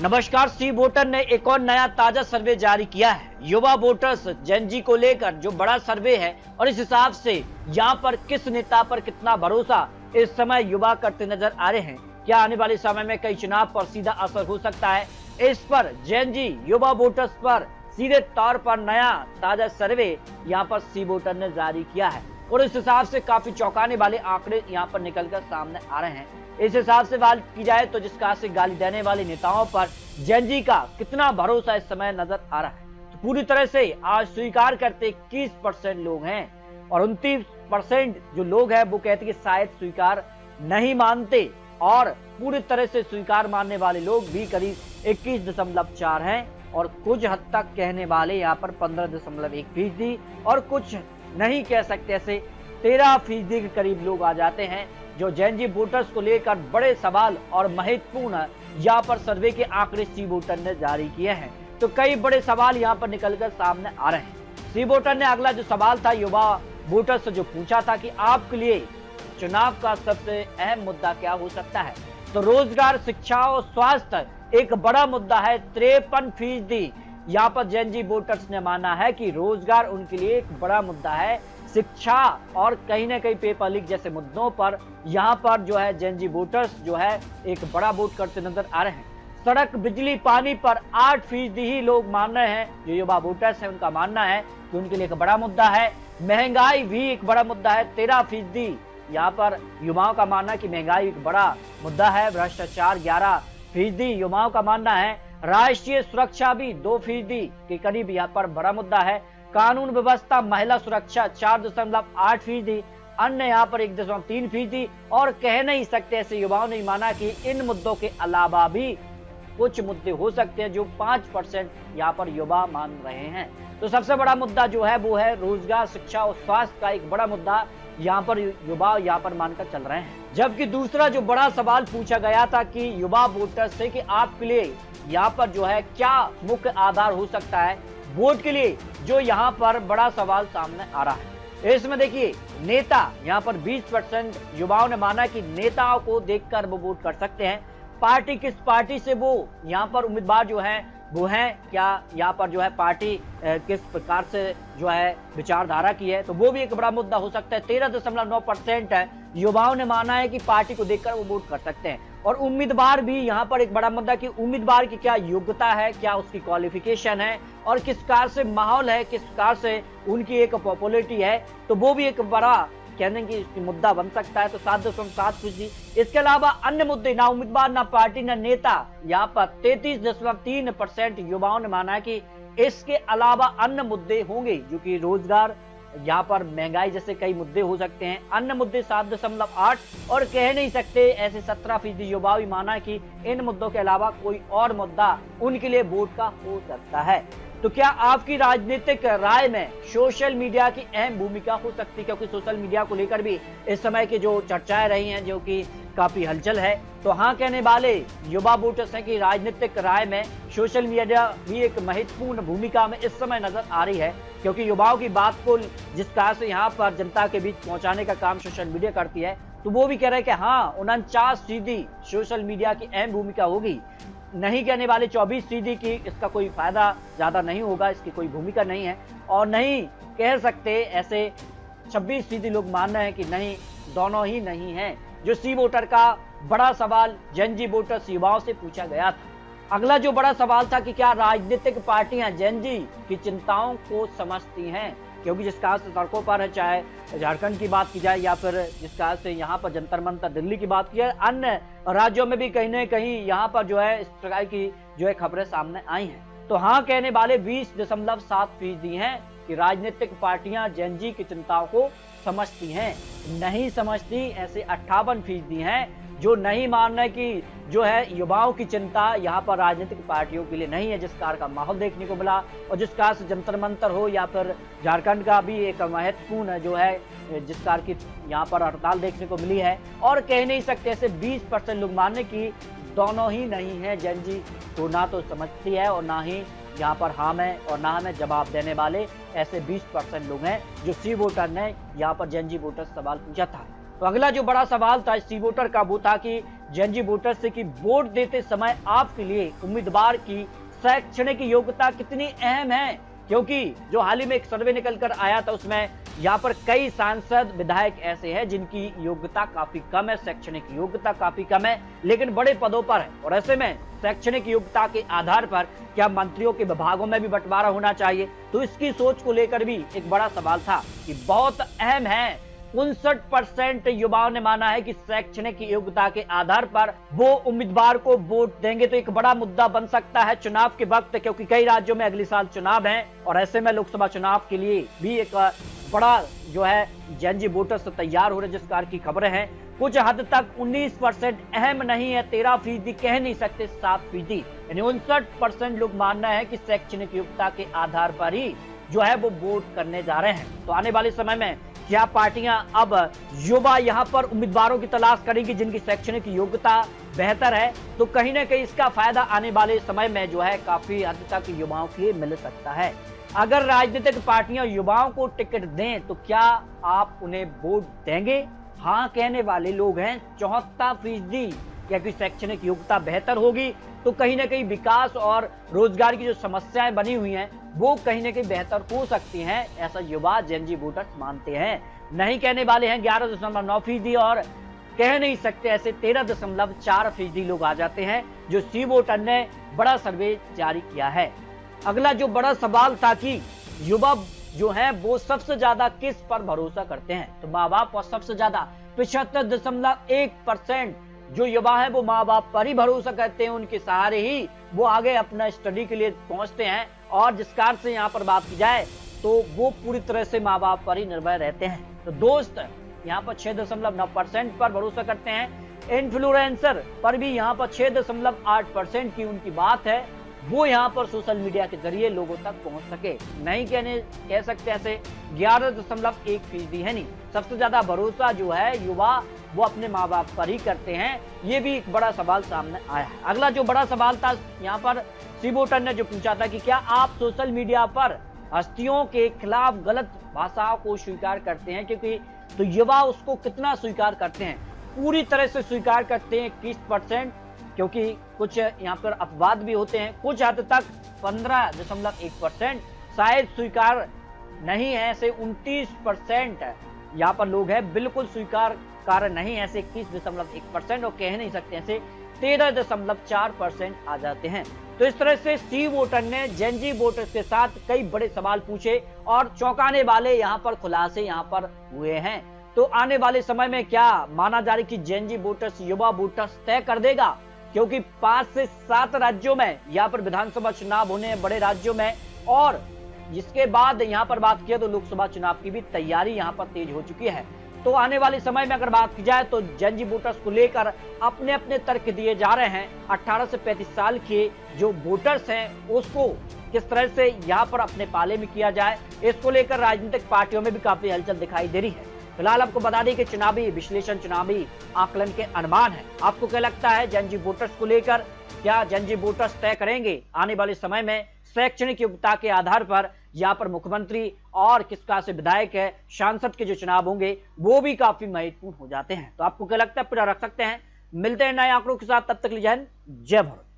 नमस्कार। सी वोटर ने एक और नया ताजा सर्वे जारी किया है। युवा वोटर्स जेनजी को लेकर जो बड़ा सर्वे है और इस हिसाब से यहाँ पर किस नेता पर कितना भरोसा इस समय युवा करते नजर आ रहे हैं। क्या आने वाले समय में कई चुनाव पर सीधा असर हो सकता है, इस पर जेनजी युवा वोटर्स पर सीधे तौर पर नया ताजा सर्वे यहाँ पर सी वोटर ने जारी किया है और इस हिसाब से काफी चौंकाने वाले आंकड़े यहाँ पर निकलकर सामने आ रहे हैं। इस हिसाब से बात की जाए तो जिस कहा से गाली देने वाले नेताओं पर जेनजी का कितना भरोसा इस समय नजर आ रहा है, तो पूरी तरह से आज स्वीकार करते 21% लोग हैं और 29% जो लोग हैं वो कहते कि शायद स्वीकार नहीं मानते और पूरी तरह से स्वीकार मानने वाले लोग भी करीब 21.4 हैं और कुछ हद तक कहने वाले यहाँ पर 15.1% और कुछ नहीं कह सकते ऐसे 13% के करीब लोग आ जाते हैं जो जेनजी वोटर्स को लेकर बड़े सवाल और महत्वपूर्ण यहाँ पर सर्वे के आंकड़े सी वोटर ने जारी किए हैं। तो कई बड़े सवाल यहाँ पर निकलकर सामने आ रहे हैं। सी वोटर ने अगला जो सवाल था युवा वोटर्स से जो पूछा था कि आपके लिए चुनाव का सबसे अहम मुद्दा क्या हो सकता है, तो रोजगार, शिक्षा और स्वास्थ्य एक बड़ा मुद्दा है। 53% यहाँ पर जेनजी वोटर्स ने माना है कि रोजगार उनके लिए एक बड़ा मुद्दा है। शिक्षा और कहीं ना कहीं पेपर लीक जैसे मुद्दों पर यहाँ पर जो है जेनजी वोटर्स जो है एक बड़ा वोट करते नजर आ रहे हैं। सड़क, बिजली, पानी पर 8% ही लोग मान रहे हैं, जो युवा वोटर्स हैं उनका मानना है कि उनके लिए एक बड़ा मुद्दा है। महंगाई भी एक बड़ा मुद्दा है। 13% यहाँ पर युवाओं का मानना है कि महंगाई एक बड़ा मुद्दा है। भ्रष्टाचार 11% युवाओं का मानना है। राष्ट्रीय सुरक्षा भी 2% के करीब यहाँ पर बड़ा मुद्दा है। कानून व्यवस्था, महिला सुरक्षा 4.8%, अन्य यहाँ पर 1.3% और कह नहीं सकते ऐसे युवाओं ने माना कि इन मुद्दों के अलावा भी कुछ मुद्दे हो सकते हैं जो 5% यहाँ पर युवा मान रहे हैं। तो सबसे बड़ा मुद्दा जो है वो है रोजगार, शिक्षा और स्वास्थ्य का एक बड़ा मुद्दा यहाँ पर युवा यहाँ पर मानकर चल रहे हैं। जबकि दूसरा जो बड़ा सवाल पूछा गया था कि युवा वोटर से कि आपके लिए यहाँ पर जो है क्या मुख्य आधार हो सकता है वोट के लिए, जो यहाँ पर बड़ा सवाल सामने आ रहा है। इसमें देखिए नेता, यहाँ पर 20% युवाओं ने माना कि नेताओं को देखकर वो वोट कर सकते हैं। पार्टी, किस पार्टी से वो यहाँ पर उम्मीदवार जो है वो है, क्या यहाँ पर जो है पार्टी किस प्रकार से जो है विचारधारा की है, तो वो भी एक बड़ा मुद्दा हो सकता है। 13.9% युवाओं ने माना है कि पार्टी को देखकर वो वोट कर सकते हैं। और उम्मीदवार भी यहाँ पर एक बड़ा मुद्दा कि उम्मीदवार की क्या योग्यता है, क्या उसकी क्वालिफिकेशन है और किस प्रकार से माहौल है, किस प्रकार से उनकी एक पॉपुलैरिटी है, तो वो भी एक बड़ा कहने की मुद्दा बन सकता है। तो 7.7%। इसके अलावा अन्य मुद्दे, ना उम्मीदवार, ना पार्टी, ना नेता, यहाँ पर 33.3% युवाओं ने माना है कि इसके अलावा अन्य मुद्दे होंगे, जो कि रोजगार, यहाँ पर महंगाई जैसे कई मुद्दे हो सकते हैं। अन्य मुद्दे 7.8 और कह नहीं सकते ऐसे 17% युवाओं भी माना है कि इन मुद्दों के अलावा कोई और मुद्दा उनके लिए वोट का हो सकता है। तो क्या आपकी राजनीतिक राय में सोशल मीडिया की अहम भूमिका हो सकती है, क्योंकि सोशल मीडिया को लेकर भी इस समय की जो चर्चाएं रही हैं जो कि काफी हलचल है, तो हाँ कहने वाले युवा वोटर्स हैं कि राजनीतिक राय में सोशल मीडिया भी एक महत्वपूर्ण भूमिका में इस समय नजर आ रही है, क्योंकि युवाओं की बात को जिस तरह से यहाँ पर जनता के बीच पहुंचाने का काम सोशल मीडिया करती है, तो वो भी कह रहे हैं कि हाँ 49% सोशल मीडिया की अहम भूमिका होगी। नहीं कहने वाले 24% की इसका कोई फायदा ज्यादा नहीं होगा, इसकी कोई भूमिका नहीं है। और नहीं कह सकते ऐसे 26% लोग मान रहे हैं कि नहीं, दोनों ही नहीं है। जो सी वोटर का बड़ा सवाल जेनजी वोटर्स युवाओं से पूछा गया था। अगला जो बड़ा सवाल था कि क्या राजनीतिक पार्टियां जेनजी की चिंताओं को समझती हैं, क्योंकि जिस कहा से सड़कों पर है, चाहे झारखंड की बात की जाए या फिर जिस कहा से यहाँ पर जंतर मंतर दिल्ली की बात की जाए, अन्य राज्यों में भी कहीं न कहीं यहाँ पर जो है इस प्रकार की जो है खबरें सामने आई हैं। तो हाँ कहने वाले 20.7% हैं कि राजनीतिक पार्टियां जेनजी की चिंताओं को समझती हैं। नहीं समझती ऐसे 58% हैं जो नहीं मान रहे कि जो है युवाओं की चिंता यहाँ पर राजनीतिक पार्टियों के लिए नहीं है। जिस कार का माहौल देखने को मिला और जिस कार से जंतर मंतर हो या फिर झारखंड का भी एक महत्वपूर्ण जो है जिस कार की यहाँ पर हड़ताल देखने को मिली है, और कह नहीं सकते ऐसे 20% लोग मानने की दोनों ही नहीं है। जेनजी को ना तो समझती है और ना ही यहाँ पर हाँ में और ना में जवाब देने वाले ऐसे 20% लोग हैं जो सी वोटर ने यहाँ पर जेनजी वोटर सवाल पूछा था। तो अगला जो बड़ा सवाल था सी वोटर का वो था कि जेनजी वोटर से कि वोट देते समय आपके लिए उम्मीदवार की शैक्षणिक योग्यता कितनी अहम है, क्योंकि जो हाल ही में एक सर्वे निकल कर आया था उसमें यहाँ पर कई सांसद विधायक ऐसे हैं जिनकी योग्यता काफी कम है, शैक्षणिक योग्यता काफी कम है, लेकिन बड़े पदों पर है। और ऐसे में शैक्षणिक योग्यता के आधार पर क्या मंत्रियों के विभागों में भी बंटवारा होना चाहिए, तो इसकी सोच को लेकर भी एक बड़ा सवाल था कि बहुत अहम है। 59% युवाओं ने माना है कि शैक्षणिक योग्यता के आधार पर वो उम्मीदवार को वोट देंगे। तो एक बड़ा मुद्दा बन सकता है चुनाव के वक्त, क्योंकि कई राज्यों में अगले साल चुनाव है और ऐसे में लोकसभा चुनाव के लिए भी एक बड़ा जो है जेनजी वोटर्स तैयार हो रहे, जिस कार की खबरें हैं। कुछ हद तक 19% अहम नहीं है, 13% कह नहीं सकते, 7%, यानी 59% लोग मानना है कि शैक्षणिक योग्यता के आधार पर ही जो है वो वोट करने जा रहे हैं। तो आने वाले समय में क्या पार्टियां अब युवा यहां पर उम्मीदवारों की तलाश करेंगी जिनकी शैक्षणिक योग्यता बेहतर है, तो कहीं ना कहीं इसका फायदा आने वाले समय में जो है काफी हद तक युवाओं के लिए मिल सकता है। अगर राजनीतिक पार्टियां युवाओं को टिकट दें तो क्या आप उन्हें वोट देंगे? हाँ कहने वाले लोग हैं 74%, क्योंकि शैक्षणिक योग्यता बेहतर होगी तो कहीं ना कहीं विकास और रोजगार की जो समस्याएं बनी हुई हैं वो कहीं ना कहीं बेहतर हो सकती हैं, ऐसा युवा जेनजी वोटर्स मानते हैं। नहीं कहने वाले हैं 11.9% और कह नहीं सकते ऐसे 13.4% लोग आ जाते हैं, जो सी वोटर ने बड़ा सर्वे जारी किया है। अगला जो बड़ा सवाल था कि युवा जो है वो सबसे ज्यादा किस पर भरोसा करते हैं, तो माँ बाप पर सबसे ज्यादा 75.1% जो युवा है वो माँ बाप पर ही भरोसा करते हैं, उनके सहारे ही वो आगे अपना स्टडी के लिए पहुंचते हैं। और जिस कार से यहाँ पर बात की जाए तो वो पूरी तरह से माँ बाप पर ही निर्भर रहते हैं। तो दोस्त यहाँ पर 6.9% पर भरोसा करते हैं। इन्फ्लुएंसर पर भी यहाँ पर 6.8% की उनकी बात है, वो यहाँ पर सोशल मीडिया के जरिए लोगों तक पहुंच सके। नहीं कह सकते ऐसे 11.1% है नहीं। सबसे ज्यादा भरोसा जो है युवा वो अपने माँ बाप पर ही करते हैं, ये भी एक बड़ा सवाल सामने आया है। अगला जो बड़ा सवाल था यहाँ पर सी वोटर ने जो पूछा था कि क्या आप सोशल मीडिया पर हस्तियों के खिलाफ गलत भाषाओं को स्वीकार करते हैं, क्योंकि तो युवा उसको कितना स्वीकार करते हैं? पूरी तरह से स्वीकार करते हैं 21%, क्योंकि कुछ यहाँ पर अपवाद भी होते हैं। कुछ हद तक 15.1% शायद स्वीकार नहीं है, ऐसे 29% यहाँ पर लोग हैं बिल्कुल स्वीकार कार्य नहीं, ऐसे 21.1% और कह नहीं सकते ऐसे 13.4% आ जाते हैं। तो इस तरह से सी वोटर ने जेनजी वोटर्स के साथ कई बड़े सवाल पूछे और चौंकाने वाले यहाँ पर खुलासे यहाँ पर हुए हैं। तो आने वाले समय में क्या माना जा रहा है कि जेनजी वोटर्स युवा वोटर्स तय कर देगा, क्योंकि 5 से 7 राज्यों में यहाँ पर विधानसभा चुनाव होने हैं, बड़े राज्यों में, और जिसके बाद यहाँ पर बात किया तो लोकसभा चुनाव की भी तैयारी यहाँ पर तेज हो चुकी है। तो आने वाले समय में अगर बात की जाए तो जेनजी वोटर्स को लेकर अपने अपने तर्क दिए जा रहे हैं। 18 से 35 साल के जो वोटर्स हैं उसको किस तरह से यहाँ पर अपने पाले में किया जाए, इसको लेकर राजनीतिक पार्टियों में भी काफी हलचल दिखाई दे रही है। फिलहाल आपको बता दें कि चुनावी विश्लेषण, चुनावी आकलन के अनुमान है। आपको क्या लगता है जेनजी वोटर्स को लेकर? क्या जेनजी वोटर्स तय करेंगे आने वाले समय में शैक्षणिक योग्यता के आधार पर यहाँ पर मुख्यमंत्री और किस प्रकार से विधायक है, सांसद के जो चुनाव होंगे वो भी काफी महत्वपूर्ण हो जाते हैं? तो आपको क्या लगता है, पूरा रख सकते हैं। मिलते हैं नए आंकड़ों के साथ, तब तक लिए जय हिंद, जय भारत।